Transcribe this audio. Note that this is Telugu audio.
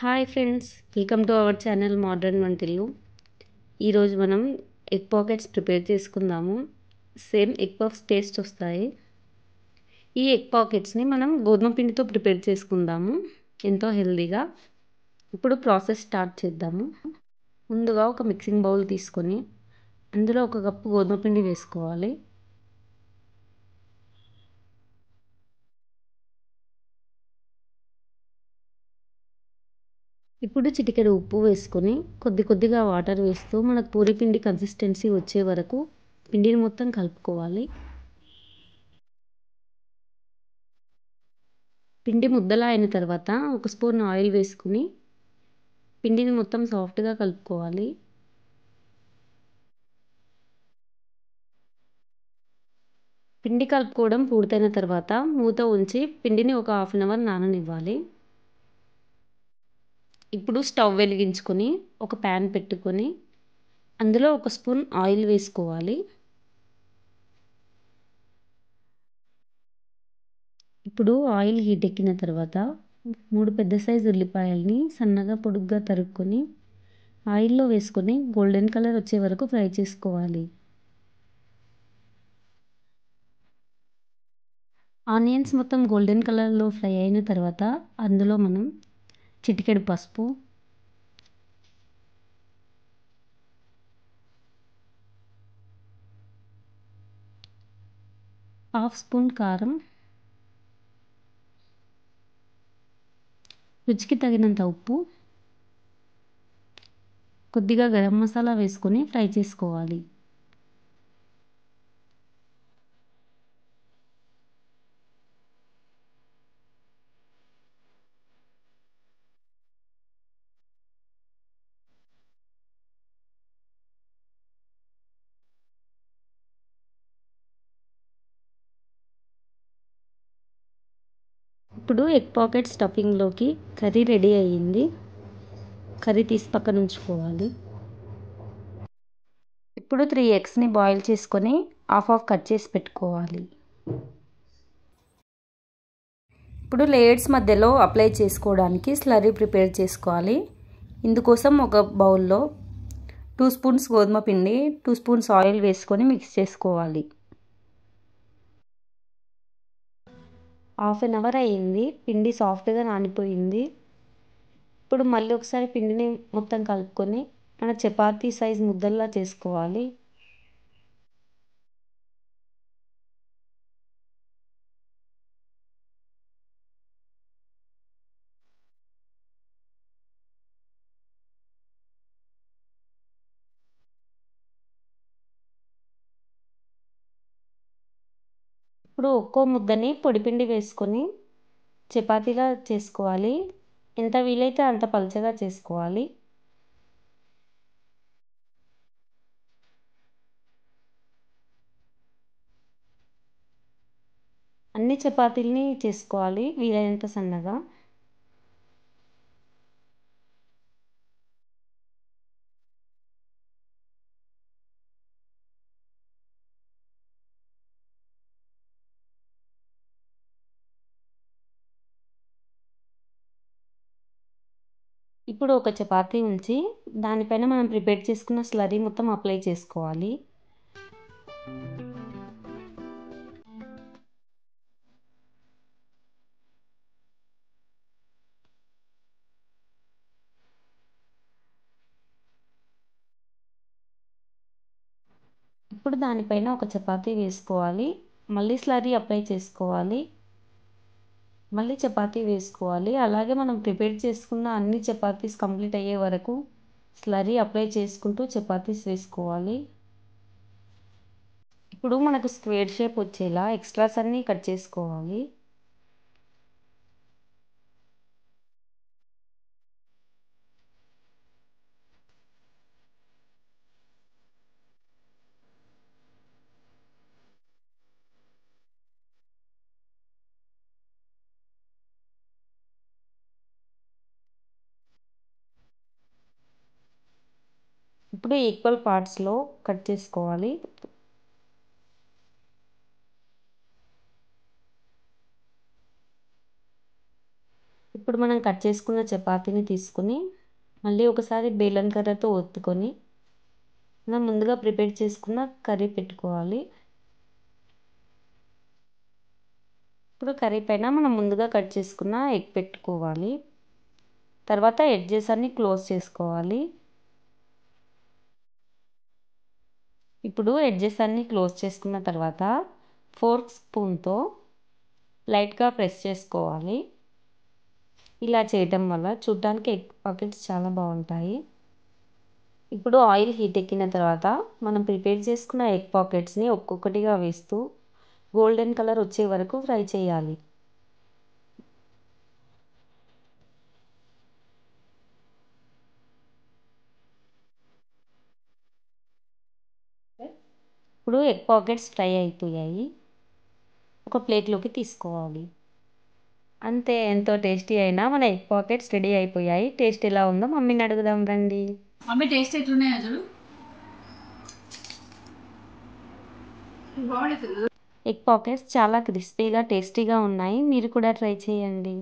Hi friends, welcome to our channel modern వంటిల్లు. ఈరోజు మనం ఎగ్ పాకెట్స్ ప్రిపేర్ చేసుకుందాము. సేమ్ ఎగ్ పఫ్స్ టేస్ట్ వస్తాయి. ఈ ఎగ్ పాకెట్స్ని మనం గోధుమ పిండితో ప్రిపేర్ చేసుకుందాము, ఎంతో హెల్తీగా. ఇప్పుడు ప్రాసెస్ స్టార్ట్ చేద్దాము. ముందుగా ఒక మిక్సింగ్ బౌల్ తీసుకొని అందులో 1 కప్పు గోధుమ పిండి వేసుకోవాలి. ఇప్పుడు చిటికెడు ఉప్పు వేసుకొని కొద్దిగా వాటర్ వేస్తూ మనకు పూరి పిండి కన్సిస్టెన్సీ వచ్చే వరకు పిండిని మొత్తం కలుపుకోవాలి. పిండి ముద్దలా అయిన తర్వాత 1 స్పూన్ ఆయిల్ వేసుకుని పిండిని మొత్తం సాఫ్ట్గా కలుపుకోవాలి. పిండి కలుపుకోవడం పూర్తయిన తర్వాత మూత ఉంచి పిండిని ఒక హాఫ్ అన్ అవర్ నాననివ్వాలి. ఇప్పుడు స్టవ్ వెలిగించుకొని ఒక ప్యాన్ పెట్టుకొని అందులో 1 స్పూన్ ఆయిల్ వేసుకోవాలి. ఇప్పుడు ఆయిల్ హీట్ ఎక్కిన తర్వాత 3 పెద్ద సైజు ఉల్లిపాయల్ని సన్నగా పొడుగ్గా తరుక్కొని ఆయిల్లో వేసుకొని గోల్డెన్ కలర్ వచ్చే వరకు ఫ్రై చేసుకోవాలి. ఆనియన్స్ మొత్తం గోల్డెన్ కలర్లో ఫ్రై అయిన తర్వాత అందులో మనం చిటికెడు పసుపు, హాఫ్ స్పూన్ కారం, రుచికి తగినంత ఉప్పు, కొద్దిగా గరం మసాలా వేసుకొని ఫ్రై చేసుకోవాలి. ఇప్పుడు ఎగ్ పాకెట్ స్టఫింగ్లోకి కర్రీ రెడీ అయ్యింది. కర్రీ తీసి పక్కన ఉంచుకోవాలి. ఇప్పుడు 3 ఎగ్స్ని బాయిల్ చేసుకొని హాఫ్ కట్ చేసి పెట్టుకోవాలి. ఇప్పుడు లేయర్స్ మధ్యలో అప్లై చేసుకోవడానికి స్లర్రీ ప్రిపేర్ చేసుకోవాలి. ఇందుకోసం ఒక బౌల్లో 2 స్పూన్స్ గోధుమ పిండి, 2 స్పూన్స్ ఆయిల్ వేసుకొని మిక్స్ చేసుకోవాలి. హాఫ్ అన్ అవర్ అయ్యింది. పిండి సాఫ్ట్గా నానిపోయింది. ఇప్పుడు మళ్ళీ ఒకసారి పిండిని మొత్తం కలుపుకొని మన చపాతీ సైజ్ ముద్దల్లా చేసుకోవాలి. ఇప్పుడు ఒక్కో ముద్దని పొడిపిండి వేసుకొని చపాతీలా చేసుకోవాలి. ఎంత వీలైతే అంత పలుచగా చేసుకోవాలి. అన్ని చపాతీలని చేసుకోవాలి వీలైనంత సన్నగా. ఇప్పుడు ఒక చపాతీ ఉంచి దానిపైన మనం ప్రిపేర్ చేసుకున్న స్లరీ మొత్తం అప్లై చేసుకోవాలి. ఇప్పుడు దానిపైన ఒక చపాతీ వేసుకోవాలి. మళ్ళీ స్లరీ అప్లై చేసుకోవాలి. మళ్ళీ చపాతీ వేసుకోవాలి. అలాగే మనం ప్రిపేర్ చేసుకున్న అన్ని చపాతీస్ కంప్లీట్ అయ్యే వరకు స్లరీ అప్లై చేసుకుంటూ చపాతీస్ వేసుకోవాలి. ఇప్పుడు మనకు స్క్వేర్ షేప్ వచ్చేలా ఎక్స్ట్రాస్ అన్నీ కట్ చేసుకోవాలి. ఇప్పుడు ఈక్వల్ పార్ట్స్లో కట్ చేసుకోవాలి. ఇప్పుడు ఇప్పుడు మనం కట్ చేసుకున్న చపాతీని తీసుకుని మళ్ళీ ఒకసారి బేలన్ కర్రతో ఒత్తుకొని మనం ముందుగా ప్రిపేర్ చేసుకున్న కర్రీ పెట్టుకోవాలి. ఇప్పుడు కర్రీ పైన మనం ముందుగా కట్ చేసుకున్న ఎగ్ పెట్టుకోవాలి. తర్వాత ఎడ్జెస్ అన్ని క్లోజ్ చేసుకోవాలి. ఇప్పుడు ఎడ్జెస్ అన్ని క్లోజ్ చేసుకున్న తర్వాత ఫోర్క్ స్పూన్తో లైట్గా ప్రెస్ చేసుకోవాలి. ఇలా చేయటం వల్ల చూడడానికి ఎగ్ పాకెట్స్ చాలా బాగుంటాయి. ఇప్పుడు ఆయిల్ హీట్ ఎక్కిన తర్వాత మనం ప్రిపేర్ చేసుకున్న ఎగ్ పాకెట్స్ని ఒక్కొక్కటిగా వేస్తూ గోల్డెన్ కలర్ వచ్చే వరకు ఫ్రై చేయాలి. ఇప్పుడు ఎగ్ పాకెట్స్ ఫ్రై అయిపోయాయి. ఒక ప్లేట్లోకి తీసుకోవాలి. అంతే, ఎంతో టేస్టీ అయినా మన ఎగ్ పాకెట్స్ రెడీ అయిపోయాయి. టేస్ట్ ఎలా ఉందో మమ్మీని అడుగుదాం రండి. మమ్మీ టేస్ట్ ఎట్లున్నాయో చూడు. ఎగ్ పాకెట్స్ చాలా క్రిస్పీగా టేస్టీగా ఉన్నాయి. మీరు కూడా ట్రై చేయండి.